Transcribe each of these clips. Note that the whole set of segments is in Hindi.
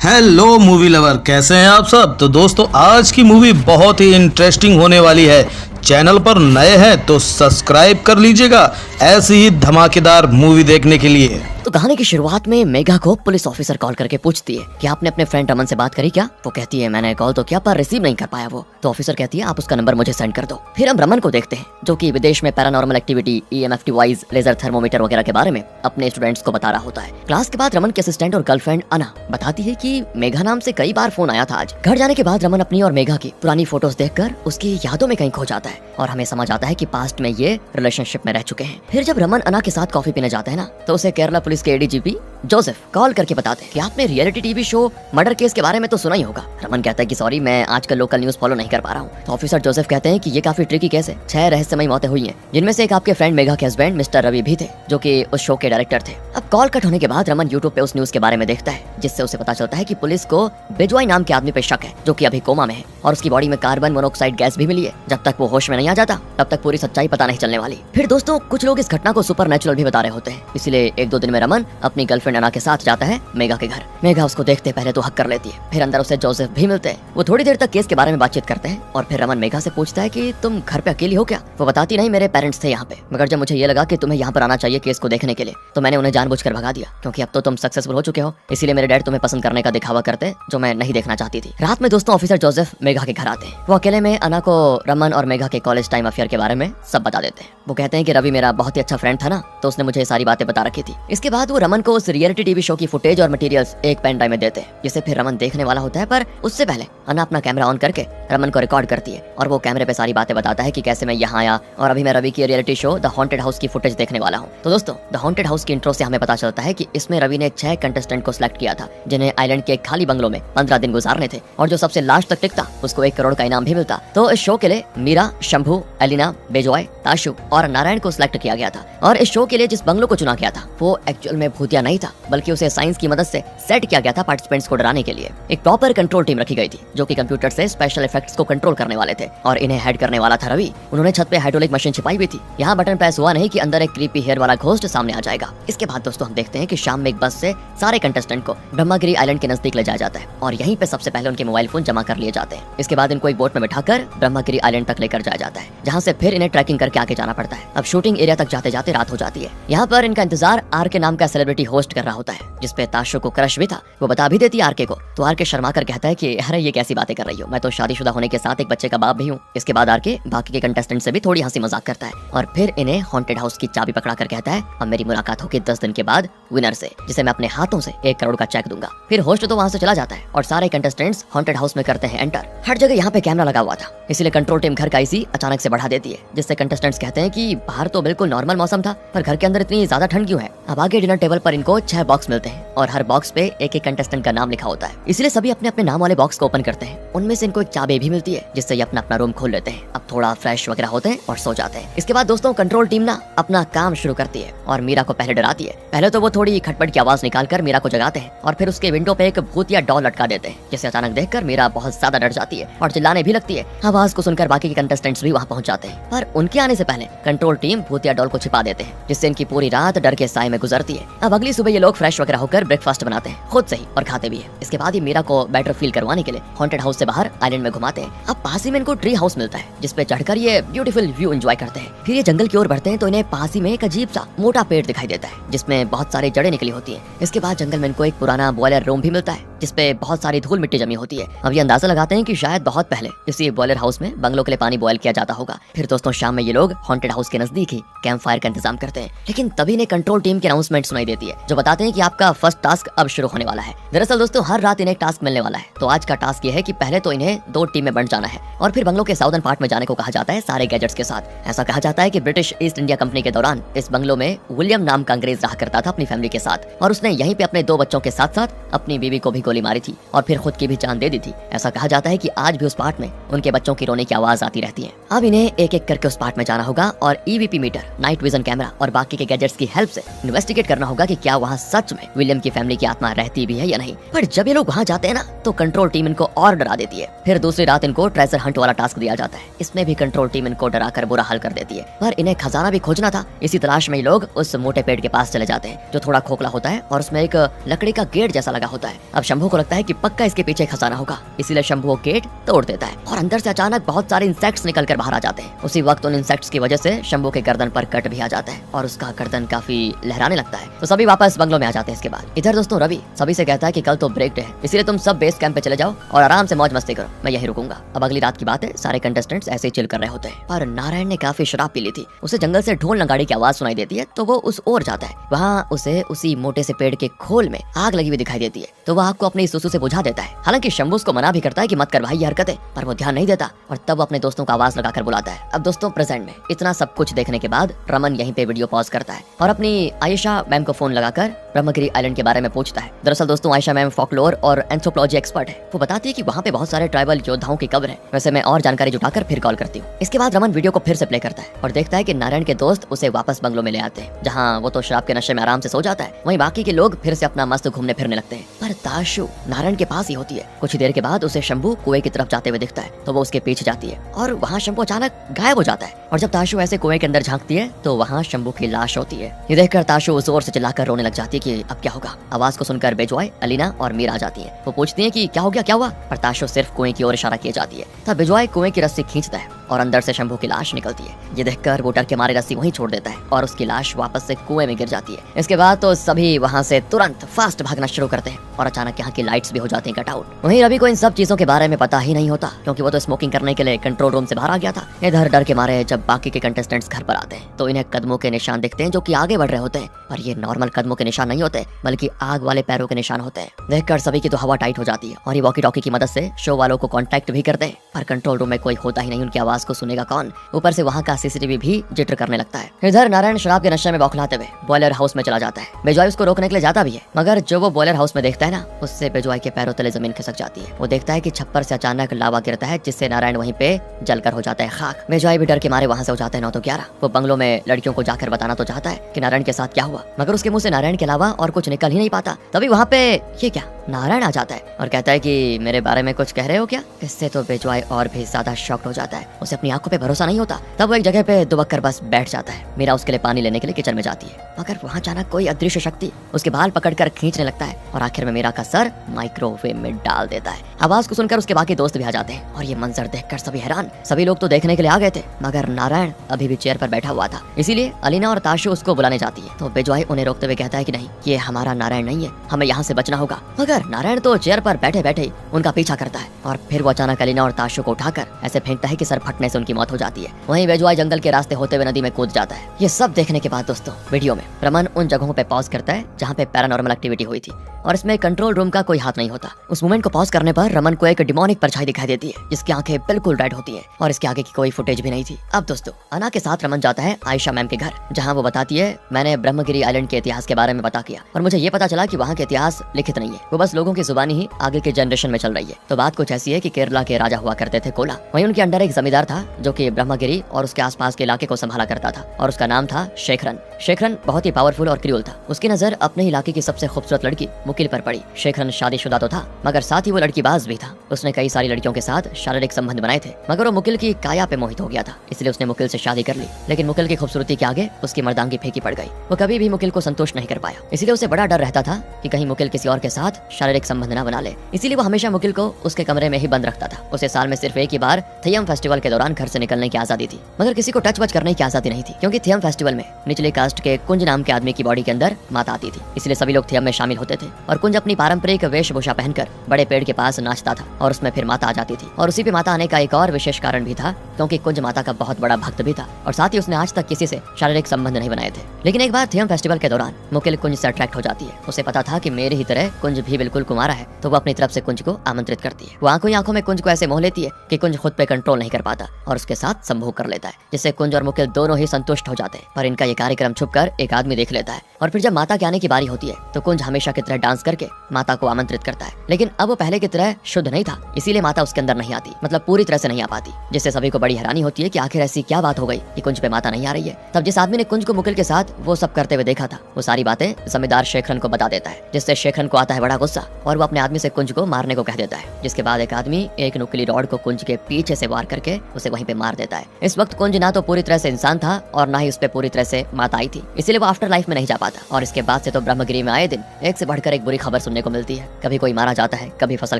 हेलो मूवी लवर, कैसे हैं आप सब। तो दोस्तों आज की मूवी बहुत ही इंटरेस्टिंग होने वाली है। चैनल पर नए हैं तो सब्सक्राइब कर लीजिएगा ऐसी ही धमाकेदार मूवी देखने के लिए। तो कहानी की शुरुआत में मेघा को पुलिस ऑफिसर कॉल करके पूछती है कि आपने अपने फ्रेंड रमन से बात करी क्या। वो कहती है मैंने कॉल तो किया पर रिसीव नहीं कर पाया वो। तो ऑफिसर कहती है आप उसका नंबर मुझे सेंड कर दो। फिर हम रमन को देखते हैं जो कि विदेश में paranormal activity, EMF device, laser thermometer वगैरह के बारे में अपने स्टूडेंट्स को बता रहा होता है। क्लास के बाद रमन के असिस्टेंट और गर्लफ्रेंड अना बताती है कि मेघा नाम से कई बार फोन आया था आज। घर जाने के बाद रमन अपनी और मेघा की पुरानी फोटोज देखकर उसकी यादों में कहीं खो जाता है और हमें समझ आता है कि पास्ट में ये रिलेशनशिप में रह चुके हैं। फिर जब रमन अना के साथ कॉफी पीने जाते हैं ना तो उसे केरला पुलिस के ADGP जोसेफ कॉल करके बताते हैं कि आपने reality TV show murder case के बारे में तो सुना ही होगा। रमन कहता है कि सॉरी मैं आजकल लोकल न्यूज फॉलो नहीं कर पा रहा हूँ। तो ऑफिसर जोसेफ कहते हैं कि ये काफी ट्रिकी केस है। 6 रहस्यमयी मौतें हुई हैं जिनमें से एक आपके फ्रेंड मेघा के हस्बैंड मिस्टर रवि भी थे जो कि उस शो के डायरेक्टर थे। अब कॉल कट होने के बाद रमन यूट्यूब पे उस न्यूज के बारे में देखता है जिससे उसे पता चलता है कि पुलिस को बेजवाई नाम के आदमी पे शक है जो कि अभी कोमा में है और उसकी बॉडी में कार्बन मोनोऑक्साइड गैस भी मिली है। जब तक वो होश में नहीं आ जाता तब तक पूरी सच्चाई पता नहीं चलने वाली। फिर दोस्तों कुछ लोग इस घटना को सुपरनैचुरल भी बता रहे होते हैं, इसलिए 1-2 दिन में रमन अपनी गर्लफ्रेंड अना के साथ जाता है मेघा के घर। मेघा उसको देखते पहले तो हक कर लेती है, फिर अंदर उसे जोसेफ भी मिलते हैं। वो थोड़ी देर तक केस के बारे में बातचीत करते हैं और फिर रमन मेघा से पूछता है कि तुम घर पे अकेली हो क्या। वो बताती नहीं मेरे पेरेंट्स थे यहाँ पे, मगर जब मुझे ये लगा कि तुम्हें यहाँ पर आना चाहिए केस को देखने के लिए तो मैंने उन्हें जानबूझकर भगा दिया क्योंकि अब तो तुम सक्सेसफुल हो चुके हो, इसीलिए मेरे डैड तुम्हें पसंद करने का दिखावा करते जो मैं नहीं देखना चाहती थी। रात में दोस्तों ऑफिसर जोसेफ मेघा के घर आते हैं। वो अकेले में अना को रमन और मेघा के कॉलेज टाइम अफेयर के बारे में सब बता देते हैं। वो कहते हैं कि रवि मेरा बहुत ही अच्छा फ्रेंड था ना तो उसने मुझे सारी बातें बता रखी थी। इसके बाद वो रमन को उस रियलिटी टीवी शो की फुटेज और मटेरियल्स एक पेन ड्राइव में देते हैं जिसे फिर रमन देखने वाला होता है। पर उससे पहले अना अपना कैमरा ऑन करके रमन को रिकॉर्ड करती है और वो कैमरे पे सारी बातें बताता है कि कैसे मैं यहाँ आया और अभी मैं रवि की reality show the haunted house की फुटेज देखने वाला हूँ। तो दोस्तों द हॉन्टेड हाउस की इंट्रो से हमें पता चलता है कि इसमें रवि ने 6 कंटेस्टेंट को सिलेक्ट किया था जिन्हें आइलैंड के एक खाली बंगलों में 15 दिन गुजारने थे और जो सबसे लास्ट तक टिकता उसको 1 करोड़ का इनाम भी मिलता। तो इस शो के लिए मीरा, शंभू, एलिना, बेजॉय, ताशु और नारायण को सिलेक्ट किया गया था और इस शो के लिए जिस बंगलो को चुना गया था वो एक्चुअल में भूतिया नहीं था बल्कि उसे साइंस की मदद से सेट किया गया था पार्टिसिपेंट्स को डराने के लिए। एक प्रॉपर कंट्रोल टीम रखी गई थी जो कि कंप्यूटर से स्पेशल इफेक्ट्स को कंट्रोल करने वाले थे और इन्हें हेड करने वाला था रवि। उन्होंने छत पे हाइड्रोलिक मशीन छिपाई हुई थी। यहाँ बटन प्रेस हुआ नहीं कि अंदर एक क्रीपी हेयर वाला घोस्ट सामने आ जाएगा। इसके बाद दोस्तों हम देखते हैं कि शाम में एक बस से सारे कंटेस्टेंट को ब्रह्मागिरी आइलैंड के नजदीक ले जाया जाता है और यहीं पे सबसे पहले उनके मोबाइल फोन जमा कर लिए जाते हैं। इसके बाद इनको एक बोट में बिठाकर ब्रह्मागिरी आइलैंड तक लेकर जाया जाता है जहाँ से फिर इन्हें ट्रैकिंग करके आगे जाना पड़ता है। अब शूटिंग एरिया तक जाते जाते रात हो जाती है। यहाँ पर इनका इंतजार आर के नाम का सेलिब्रिटी होस्ट कर रहा होता है जिसपे ताशु को क्रश भी था। वो बता भी देती है आरके को तो आरके शर्मा कर कहता है कि अरे ये कैसी बातें कर रही हो, मैं तो शादीशुदा होने के साथ एक बच्चे का बाप भी हूँ। इसके बाद आरके बाकी के कंटेस्टेंट से भी थोड़ी हंसी मजाक करता है और फिर इन्हें हॉन्टेड हाउस की चाबी पकड़ा कर कहता है अब मेरी मुलाकात होगी 10 दिन के बाद विनर से जिसे मैं अपने हाथों से 1 करोड़ का चेक दूंगा। फिर होस्ट तो वहाँ से चला जाता है और सारे कंटेस्टेंट्स हॉन्टेड हाउस में करते हैं एंटर। हर जगह यहाँ पे कैमरा लगा हुआ था इसलिए कंट्रोल टीम घर का एसी अचानक से बढ़ा देती है जिससे कंटेस्टेंट्स कहते हैं कि बाहर तो बिल्कुल नॉर्मल मौसम था पर घर के अंदर इतनी ज्यादा ठंड क्यों है। अब आगे डिनर टेबल पर इनको 6 बॉक्स मिलते हैं और हर बॉक्स पे एक कंटेस्टेंट का नाम लिखा होता है इसलिए सभी अपने अपने नाम वाले बॉक्स को ओपन करते हैं। उनमें से इनको एक चाबी भी मिलती है जिससे ये अपना अपना रूम खोल लेते हैं। अब थोड़ा फ्रेश वगैरह होते हैं और सो जाते हैं। इसके बाद दोस्तों कंट्रोल टीम ना अपना काम शुरू करती है और मीरा को पहले डराती है। पहले तो वो थोड़ी खटपट की आवाज निकालकर मीरा को जगाते हैं और फिर उसके विंडो पे एक भूतिया डॉल लटका देते हैं जिसे अचानक देखकर मीरा बहुत ज्यादा डर जाती है और चिल्लाने भी लगती है। आवाज को सुनकर बाकी के कंटेस्टेंट्स भी वहाँ पहुँच जाते हैं पर उनके आने से पहले कंट्रोल टीम भूतिया डॉल को छिपा देते हैं जिससे इनकी पूरी रात डर के साए में गुजरती है। अब अगली सुबह ये लोग फ्रेश वगैरह होकर ब्रेकफास्ट बनाते हैं खुद से ही और खाते भी है। इसके बाद ये मीरा को बेटर फील करवाने के लिए हॉन्टेड हाउस से बाहर आइलैंड में घुमाते हैं। अब पास ही में इनको ट्री हाउस मिलता है जिसपे चढ़कर ये ब्यूटीफुल व्यू एंजॉय करते हैं। फिर ये जंगल की ओर बढ़ते हैं तो इन्हें पास ही में एक अजीब सा मोटा पेड़ दिखाई देता है जिसमें बहुत सारी जड़ें निकली होती है। इसके बाद जंगल में इनको एक पुराना बॉयलर रूम भी मिलता है जिसपे बहुत सारी धूल मिट्टी जमी होती है। अब ये अंदाजा लगाते हैं कि शायद बहुत पहले इसी बॉयलर हाउस में बंगलों के लिए पानी बॉयल किया जाता होगा। फिर दोस्तों शाम में ये लोग हॉन्टेड हाउस के नजदीक ही कैंप फायर का इंतजाम करते हैं लेकिन तभी इन्हें कंट्रोल टीम की अनाउंसमेंट सुनाई देती है जो बताते हैं कि आपका फर्स्ट टास्क अब शुरू होने वाला है। दरअसल दोस्तों हर रात इन्हें एक टास्क मिलने वाला है। तो आज का टास्क ये है कि पहले तो इन्हें 2 टीम में बंट जाना है और फिर बंगलों के साउदर्न पार्ट में जाने को कहा जाता है सारे गैजेट्स के साथ। ऐसा कहा जाता है कि ब्रिटिश ईस्ट इंडिया कंपनी के दौरान इस बंगलों में विलियम नाम का अंग्रेज रहा करता था अपनी फैमिली के साथ और उसने यहीं पे अपने 2 बच्चों के साथ साथ अपनी बीवी को भी गोली मारी थी और फिर खुद की भी जान दे दी थी। ऐसा कहा जाता है कि आज भी उस पार्ट में उनके बच्चों की रोने की आवाज आती रहती है। अब इन्हें एक एक करके उस पार्ट में जाना होगा और EVP meter, night vision camera और बाकी के गैजेट्स की हेल्प से इन्वेस्टिगेट करना होगा कि क्या वहाँ सच में विलियम की फैमिली की आत्मा रहती भी है या नहीं। पर जब ये लोग वहाँ जाते हैं ना तो कंट्रोल टीम इनको और डरा देती है। फिर दूसरी दूसरी रात इनको ट्रेजर हंट वाला टास्क दिया जाता है। इसमें भी कंट्रोल टीम इनको डराकर बुरा हाल कर देती है, पर इन्हें खजाना भी खोजना था। इसी तलाश में ये लोग उस मोटे पेड़ के पास चले जाते हैं जो थोड़ा खोखला होता है और उसमें एक लकड़ी का गेट जैसा लगा होता है। अब शंभू को लगता है कि पक्का इसके पीछे खजाना होगा, इसीलिए शंभू वो गेट तोड़ देता है और अंदर से अचानक बहुत सारे इंसेक्ट्स निकल कर बाहर आ जाते हैं। उसी वक्त उन इंसेक्ट्स की वजह से शंभू के गर्दन पर कट भी आ जाता है और उसका गर्दन काफी लहराने लगता है। तो सभी वापस बंगलों में आ जाते हैं। इसके बाद इधर दोस्तों रवि सभी से कहता है कि कल तो ब्रेक डे है, इसलिए तुम सब बेस कैंप पे चले जाओ और आराम से मौज मस्ती करो, मैं यहीं रुकूंगा। अब अगली रात की बात है, सारे कंटेस्टेंट्स ऐसे ही चिल कर रहे होते हैं, पर नारायण ने काफी शराब पी ली थी। उसे जंगल से ढोल नगाड़ी की आवाज सुनाई देती है, तो वो उस ओर जाता है। वहाँ उसे उसी मोटे से पेड़ के खोल में आग लगी हुई दिखाई देती है, तो वह आग को अपनी सुसु से बुझा देता है। हालांकि शंभू उसको मना भी करता है कि मत कर भाई ये हरकतें, पर वो ध्यान नहीं देता और तब वो अपने दोस्तों का आवाज लगाकर बुलाता है। अब दोस्तों प्रेजेंट में इतना सब कुछ देखने के बाद रमन यहीं पे वीडियो पॉज करता है और अपनी आयशा मैम को फोन लगाकर ब्रह्मगिरी आइलैंड के बारे में पूछता है। दरअसल दोस्तों आयशा मैम फोकलोर और एंथ्रोपोलॉजी एक्सपर्ट है। वो बताती है कि वहाँ पे बहुत सारे ट्राइबल योद्धाओं की कब्र है। वैसे मैं और जानकारी जुटाकर फिर कॉल करती हूँ। इसके बाद रमन वीडियो को फिर से प्ले करता है और देखता है कि नारायण के दोस्त उसे वापस बंगलो में ले आते हैं, जहाँ वो तो शराब के नशे में आराम से सो जाता है। वहीं बाकी के लोग फिर से अपना मस्त घूमने फिरने लगते हैं, पर ताशु नारायण के पास ही होती है। कुछ देर के बाद उसे शंभू कुएं की तरफ जाते हुए दिखता है, तो वो उसके पीछे जाती है और वहाँ शंभू अचानक गायब हो जाता है। और जब ताशु ऐसे कुएं के अंदर झांकती है तो वहाँ शंभू की लाश होती है। ये देखकर ताशु जोर से चिल्लाकर रोने लग जाती है कि अब क्या होगा। आवाज को सुनकर बेजॉय, अलीना और मीरा आ जाती है। वो पूछती है कि क्या हो गया, क्या हुआ, पर ताशु सिर्फ कुएं की ओर इशारा किए जाती है। तब बेजॉय कुएं की रस्सी खींचता है और अंदर से शंभू की लाश निकलती है। ये देखकर वो डर के मारे रस्सी वहीं छोड़ देता है और उसकी लाश वापस से कुएं में गिर जाती है। इसके बाद तो सभी वहाँ से तुरंत फास्ट भागना शुरू करते हैं और अचानक यहाँ की लाइट्स भी हो जाती हैं कट आउट। वहीं रवि को इन सब चीजों के बारे में पता ही नहीं होता, क्योंकि वो तो स्मोकिंग करने के लिए कंट्रोल रूम से बाहर आ गया था। इधर डर के मारे जब बाकी के कंटेस्टेंट्स घर पर आते हैं तो इन्हें कदमों के निशान दिखते हैं जो कि आगे बढ़ रहे होते हैं, पर ये नॉर्मल कदमों के निशान नहीं होते बल्कि आग वाले पैरों के निशान होते हैं। देखकर सभी की तो हवा टाइट हो जाती है और ये वॉकी टॉकी की मदद से शो वालों को कांटेक्ट भी करते हैं, पर कंट्रोल रूम में कोई होता ही नहीं, उनकी आवाज को सुनेगा कौन। ऊपर से वहाँ का सीसीटीवी भी जिटर करने लगता है। इधर नारायण शराब के नशे में बौखलाते हुए बॉयलर हाउस में चला जाता है। बेजॉय उसको रोकने के लिए जाता भी है, मगर जो वो बॉयलर हाउस में देखता है ना, उससे बेजॉय के पैरों तले जमीन खिसक जाती है। वो देखता है कि छप्पर से अचानक लावा गिरता है, जिससे नारायण वहीं पे जलकर हो जाता है खाक। बेजॉय भी डर के मारे वहाँ से हो जाता है 9 तो 11। वो बंगलों में लड़कियों को जाकर बताना तो चाहता है कि नारायण के साथ क्या हुआ, मगर उसके मुंह से नारायण के अलावा और कुछ निकल ही नहीं पाता। तभी वहाँ पे ये क्या, नारायण आ जाता है और कहता है कि मेरे बारे में कुछ कह रहे हो क्या। इससे तो बेजॉय और भी ज्यादा शॉक्ड हो जाता है, उसे अपनी आंखों पे भरोसा नहीं होता। तब वो एक जगह पे दुबक कर बस बैठ जाता है। मीरा उसके लिए पानी लेने के लिए किचन में जाती है, मगर वहाँ अचानक कोई अदृश्य शक्ति उसके बाल पकड़कर खींचने लगता है और आखिर में मीरा का सर माइक्रोवेव में डाल देता है। आवाज को सुनकर उसके बाकी दोस्त भी आ जाते हैं और ये मंजर देखकर सभी हैरान। सभी लोग तो देखने के लिए आ गए थे, मगर नारायण अभी भी चेयर पर बैठा हुआ था, इसीलिए अलीना और ताशु उसको बुलाने जाती है। तो बेजॉय उन्हें रोकते हुए कहता है कि नहीं, ये हमारा नारायण नहीं है, हमें यहाँ से बचना होगा। मगर नारायण तो चेयर पर बैठे बैठे ही उनका पीछा करता है और फिर वो अचानक अलीना और ताशु को उठाकर ऐसे फेंकता है कि सर फटने से उनकी मौत हो जाती है। वहीं बेजॉय जंगल के रास्ते होते हुए नदी में कूद जाता है। ये सब देखने के बाद दोस्तों वीडियो में रमन उन जगहों पे पॉज करता है जहाँ पे पैरानॉर्मल एक्टिविटी हुई थी और इसमें कंट्रोल रूम का कोई हाथ नहीं होता। उस मोमेंट को पॉज करने पर रमन को एक डिमोनिक परछाई दिखाई देती है, जिसकी आंखें बिल्कुल रेड होती हैं और इसके आगे की कोई फुटेज भी नहीं थी। अब दोस्तों अना के साथ रमन जाता है आयशा मैम के घर, जहाँ वो बताती है मैंने ब्रह्मगिरी आइलैंड के इतिहास के बारे में पता किया और मुझे ये पता चला कि वहाँ के इतिहास लिखित नहीं है, वो बस लोगों की जुबानी ही आगे के जनरेशन में चल रही है। तो बात कुछ ऐसी है कि केरला के राजा हुआ करते थे कोला, वहीं उनके अंडर एक जमींदार था जो कि ब्रह्मगिरी और उसके आसपास के इलाके को संभाला करता था और उसका नाम था शेखरन। शेखरन बहुत ही पावरफुल और क्रूर था। उसकी नजर अपने इलाके की सबसे खूबसूरत लड़की मुकिल पर पड़ी। शेखरन शादीशुदा तो था, मगर साथ ही वो लड़कीबाज भी था। उसने कई सारी लड़कियों के साथ शारीरिक संबंध बनाए थे, मगर वो मुकिल की काया पे मोहित हो गया था, इसलिए उसने मुकिल से शादी कर ली। लेकिन मुकिल की खूबसूरती के आगे उसकी मर्दांगी फीकी पड़ गई। वो कभी भी मुकिल को संतुष्ट नहीं कर पाया, इसलिए उसे बड़ा डर रहता था कि कहीं मुकिल किसी और के साथ शारीरिक संबंध न बना ले। इसीलिए वो हमेशा मुकिल को उसके कमरे में ही बंद रखता था। उसे साल में सिर्फ एक ही बार थियम फेस्टिवल के दौरान घर से निकलने की आजादी थी, मगर किसी को टच वच करने की आजादी नहीं थी, क्योंकि थियम फेस्टिवल में निचले कास्ट के कुंज नाम के आदमी की बॉडी के अंदर माता आती थी, इसलिए सभी लोग थियम में शामिल होते थे और कुंज अपनी पारंपरिक वेशभूषा पहनकर बड़े पेड़ के पास नाचता था और उसमें फिर माता आ जाती थी। और उसी पे माता आने का एक और विशेष कारण भी था, क्योंकि कुंज माता का बहुत बड़ा भक्त भी था और साथ ही उसने आज तक किसी से शारीरिक संबंध नहीं बनाए थे। लेकिन एक बार थियम फेस्टिवल के दौरान मुकिल कुंज से अट्रैक्ट हो जाती है। उसे पता था कि मेरे ही तरह कुंज भी बिल्कुल कुमारा है, तो वो अपनी तरफ से कुंज को आमंत्रित करती है। वो आंखों ही आंखों में कुंज को ऐसे मोह लेती है कि कुंज खुद पे कंट्रोल नहीं कर पाता और उसके साथ संभोग कर लेता है, जिससे कुंज और मुकिल दोनों ही संतुष्ट हो जाते हैं। पर इनका ये कार्यक्रम छुपकर एक आदमी देख लेता है और फिर जब माता के आने की बारी होती है तो कुंज हमेशा की तरह डांस करके माता को आमंत्रित करता है। लेकिन अब वो पहले की तरह शुद्ध नहीं था, इसीलिए माता उसके अंदर नहीं आती, मतलब पूरी तरह से नहीं आ पाती, जिससे सभी को बड़ी हैरानी होती है कि आखिर ऐसी क्या बात हो गई कि कुंज पे माता नहीं आ रही है। तब जिस आदमी ने कुंज को मुकिल के साथ वो सब करते हुए देखा था, वो सारी बातें जमींदार शेखरन को बता देता है, जिससे शेखरन को आता है बड़ा गुस्सा गुस्सा और वो अपने आदमी से कुंज को मारने को कह देता है, जिसके बाद एक आदमी एक नुकीली रॉड को कुंज के पीछे से वार करके उसे वहीं पे मार देता है। इस वक्त कुंज ना तो पूरी तरह से इंसान था और ना ही उस पे पूरी तरह से मात आई थी, इसीलिए वो आफ्टर लाइफ में नहीं जा पाता। और इसके बाद से तो ब्रह्मगिरी में आए दिन एक से बढ़कर एक बुरी खबर सुनने को मिलती है। कभी कोई मारा जाता है, कभी फसल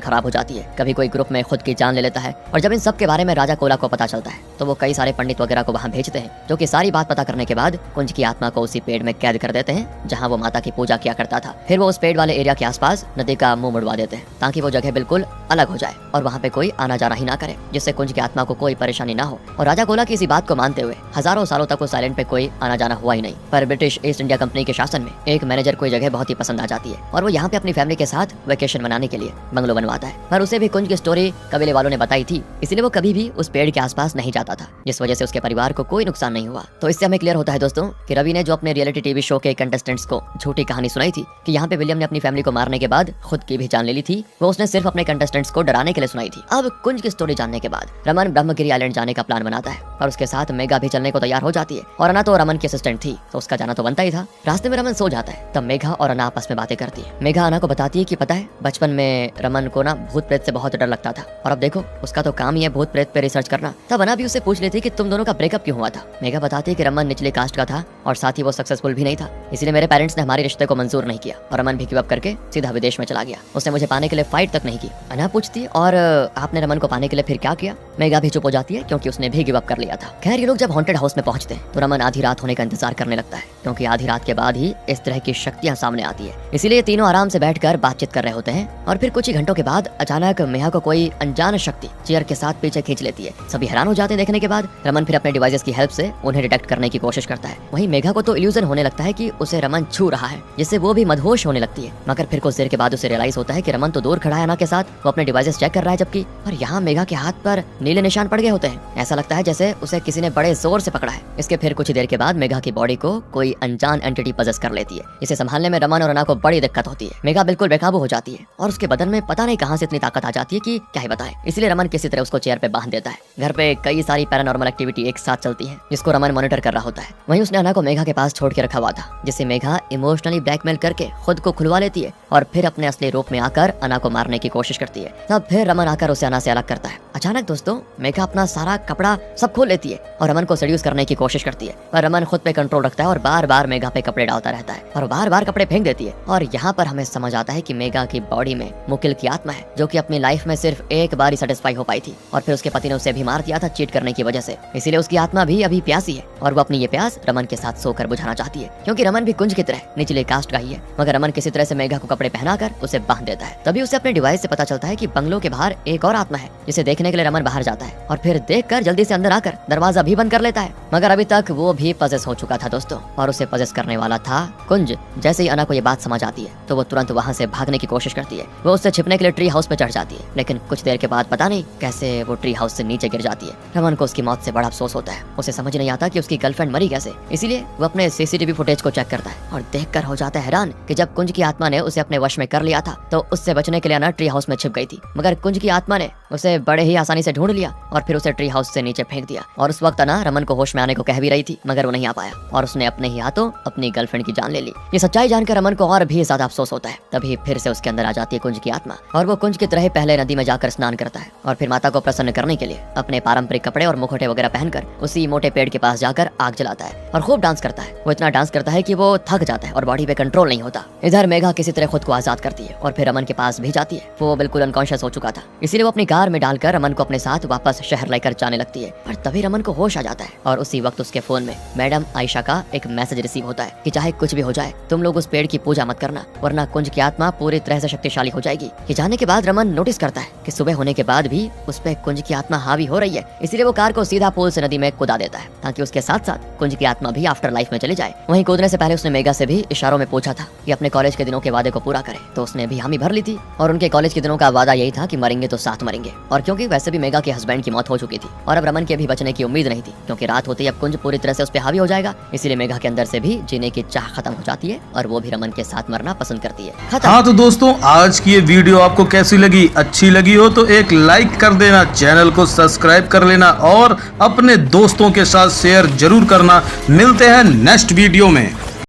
खराब हो जाती है, कभी कोई ग्रुप में खुद की जान ले लेता है। और जब इन सब के बारे में राजा कोला को पता चलता है तो वो कई सारे पंडित वगैरह को वहाँ भेजते हैं, जो कि सारी बात पता करने के बाद कुंज की आत्मा को उसी पेड़ में कैद कर देते हैं जहाँ वो माता की पूजा किया करता था। फिर वो उस पेड़ वाले एरिया के आसपास नदी का मुंह मुड़वा देते हैं ताकि वो जगह बिल्कुल अलग हो जाए और वहाँ पे कोई आना जाना ही ना करे, जिससे कुंज की आत्मा को कोई परेशानी ना हो। और राजा कोला की इसी बात को मानते हुए हजारों सालों तक उस आइलैंड पे कोई आना जाना हुआ ही नहीं। पर ब्रिटिश ईस्ट इंडिया कंपनी के शासन में एक मैनेजर को जगह बहुत ही पसंद आ जाती है और वो यहाँ पे अपनी फैमिली के साथ वेकेशन मनाने के लिए बंगलो बनवाता है। पर उसे भी कुंज की स्टोरी कबीले वालों ने बताई थी, इसलिए वो कभी भी उस पेड़ के आसपास नहीं जाता था, जिस वजह से उसके परिवार को कोई नुकसान नहीं हुआ। तो इससे हमें क्लियर होता है दोस्तों कि रवि ने जो अपने रियलिटी टीवी शो के कंटेस्टेंट्स को झूठी कहानी सुनाई थी कि यहाँ पे विलियम ने अपनी फैमिली को मारने के बाद खुद की भी जान ले ली थी, वो उसने सिर्फ अपने कंटेस्टेंट्स को डराने के लिए सुनाई थी। अब कुंज की स्टोरी जानने के बाद रमन ब्रह्मगिरी आइलैंड जाने का प्लान बनाता है और उसके साथ मेघा भी चलने को तैयार हो जाती है। और अना तो रमन की असिस्टेंट थी तो उसका जाना तो बनता ही था। रास्ते में रमन सो जाता है, तब मेघा और अना आपस में बातें करती है। मेघा अना को बताती है कि पता है बचपन में रमन को ना भूत प्रेत से बहुत डर लगता था और अब देखो उसका तो काम ही है भूत प्रेत पे रिसर्च करना। तब अना भी उससे पूछ लेती है कि तुम दोनों का ब्रेकअप क्यों हुआ था। मेघा बताती है कि रमन निचले कास्ट का था और साथ ही वो सक्सेसफुल भी नहीं था, इसलिए मेरे पेरेंट्स ने हमारे रिश्ते को मंजूर नहीं किया और रमन भी गिव अप करके सीधा विदेश में चला गया। उसने मुझे पाने के लिए फाइट तक नहीं की। अना पूछती है और आपने रमन को पाने के लिए फिर क्या किया। मेघा भी चुप हो जाती है क्योंकि उसने भी गिव अप कर लिया था। खैर ये लोग जब हॉन्टेड हाउस में पहुंचते हैं तो रमन आधी रात होने का इंतजार करने लगता है, क्योंकि आधी रात के बाद ही इस तरह की शक्तियां सामने आती है। इसीलिए तीनों आराम से बैठकर बातचीत कर रहे होते हैं और फिर कुछ ही घंटों के बाद अचानक मेघा को कोई अनजान शक्ति चेयर के साथ पीछे खींच लेती है। सभी हैरान हो जाते हैं देखने के बाद। रमन फिर अपने डिवाइसेस की हेल्प से उन्हें डिटेक्ट करने की कोशिश करता है। वहीं मेघा को तो इल्यूजन होने लगता है कि उसे रमन छू रहा है, जिससे वो भी मदहोश होने लगती है। मगर फिर कुछ देर के बाद उसे रियलाइज होता है कि रमन तो दूर खड़ा है अना के साथ, वो अपने डिवाइसेस चेक कर रहा है जबकि। और यहाँ मेघा के हाथ पर नीले निशान पड़ गए होते हैं। ऐसा लगता है जैसे उसे किसी ने बड़े जोर से पकड़ा है। इसके फिर कुछ ही देर के बाद मेघा की बॉडी को कोई अनजान एंटिटी पजेस कर लेती है। इसे संभालने में रमन और अना को बड़ी दिक्कत होती है। मेघा बिल्कुल बेकाबू हो जाती है और उसके बदन में पता नहीं कहां से इतनी ताकत आ जाती है कि क्या ही बताएं। इसलिए रमन किसी तरह उसको चेयर पे बांध देता है। घर पे कई सारी पैरानॉर्मल एक्टिविटी एक साथ चलती है जिसको रमन मॉनिटर कर रहा होता है। वहीं उसने अना को मेघा के पास छोड़ के रखा हुआ था, जिससे मेघा इमोशनली ब्लैकमेल करके खुद को खुलवा लेती है और फिर अपने असली रूप में आकर अना को मारने की कोशिश करती है। तब फिर रमन आकर उसे अना से अलग करता है। अचानक दोस्तों मेघा अपना सारा कपड़ा सब खोल लेती है और रमन को सेड्यूस करने की कोशिश करती है, पर रमन खुद पे कंट्रोल रखता है और बार बार मेघा पे कपड़े डालता रहता है और बार बार कपड़े फेंक देती है। और यहाँ पर हमें समझ आता है कि मेघा की बॉडी में मुकिल की आत्मा है, जो कि अपनी लाइफ में सिर्फ एक बार ही सेटिस्फाई हो पाई थी और फिर उसके पति ने उसे भी मार दिया था चीट करने की वजह से। इसीलिए उसकी आत्मा भी अभी प्यासी है और वो अपनी ये प्यास रमन के साथ सोकर बुझाना चाहती है, क्योंकि रमन भी कुंज की तरह निचले कास्ट का ही है। मगर रमन किसी तरह से मेघा को कपड़े पहनाकर उसे बांध देता है। तभी उसे अपने डिवाइस से पता चलता है कि बंगलो के बाहर एक और आत्मा है, जिसे देखने के लिए रमन बाहर जाता है और फिर देखकर जल्दी से अंदर आकर दरवाजा भी बंद कर लेता है। मगर अभी तक वो भी पजेस हो चुका था दोस्तों और उसे पजेस करने वाला था कुंज। जैसे ही अना को ये बात समझ आती है तो वो तुरंत वहाँ से भागने की कोशिश करती है। वो उससे छिपने के लिए ट्री हाउस पे चढ़ जाती है, लेकिन कुछ देर के बाद पता नहीं कैसे वो ट्री हाउस से नीचे गिर जाती है। रमन को उसकी मौत से बड़ा अफसोस होता है। उसे समझ नहीं आता कि उसकी गर्लफ्रेंड मरी कैसे, इसीलिए वो अपने सीसीटीवी फुटेज को चेक करता है और देखकर हो जाता है हैरान कि जब कुंज की आत्मा ने उसे अपने वश में कर लिया था तो उससे बचने के लिए अना ट्री हाउस में छिप गई थी। मगर कुंज की आत्मा ने उसे बड़े ही आसानी से ढूंढ लिया और फिर उसे ट्री हाउस से नीचे फेंक दिया। और उस वक्त अना रमन को होश में आने को कह भी रही थी, मगर वो नहीं आ पाया और उसने अपने ही हाथों अपनी गर्लफ्रेंड की जान ले ली। ये सच्चाई जानकर रमन को और भी ज्यादा अफसोस होता है। तभी फिर से उसके अंदर आ जाती है कुंज की आत्मा और वो कुंज की तरह पहले नदी में जाकर स्नान करता है और फिर माता को प्रसन्न करने के लिए अपने पारंपरिक कपड़े और मुखौटे वगैरह पहनकर उसी मोटे पेड़ के पास जाकर आग जलाता है और खूब डांस करता है। वो इतना डांस करता है कि वो थक जाता है और बॉडी पे कंट्रोल नहीं होता। इधर मेघा किसी तरह खुद को आजाद करती है और फिर रमन के पास भी जाती है। वो बिल्कुल अनकॉन्शियस हो चुका था, इसीलिए वो अपनी कार में डालकर रमन को अपने साथ वापस शहर लेकर जाने लगती है। पर तभी रमन को होश आ जाता है और उसी वक्त उसके फोन में मैडम आयशा का एक मैसेज रिसीव होता है कि चाहे कुछ भी हो जाए तुम लोग उस पेड़ की पूजा मत करना, वरना कुंज की आत्मा पूरी तरह से शक्तिशाली हो जाएगी। ये जानने के बाद रमन नोटिस करता है कि सुबह होने के बाद भी उस पे कुंज की आत्मा हावी हो रही है, इसीलिए वो कार को सीधा पुल से नदी में कूदा देता है ताकि उसके साथ साथ कुंज की आत्मा भी आफ्टर लाइफ में चली जाए। वहीं कूदने से पहले उसने मेघा से भी इशारों में पूछा था कि अपने कॉलेज के दिनों के वादे को पूरा करे, तो उसने भी हामी भर ली थी और उनके कॉलेज के दिनों का वादा यही था कि मरेंगे तो साथ मरेंगे। और क्योंकि वैसे भी मेघा के हस्बैंड की मौत हो चुकी थी और अब रमन के भी बचने की उम्मीद नहीं थी, क्योंकि रात होते ही अब कुंज पूरी तरह से उस पे हावी हो जाएगा, इसीलिए मेघा के अंदर से भी जीने की चाह खत्म हो जाती है और वो भी रमन के साथ मरना पसंद करती है। हाँ तो दोस्तों आज की ये वीडियो आपको कैसी लगी? अच्छी लगी हो तो एक लाइक कर देना, चैनल को सब्सक्राइब कर लेना और अपने दोस्तों के साथ शेयर जरूर करना। मिलते हैं नेक्स्ट वीडियो में।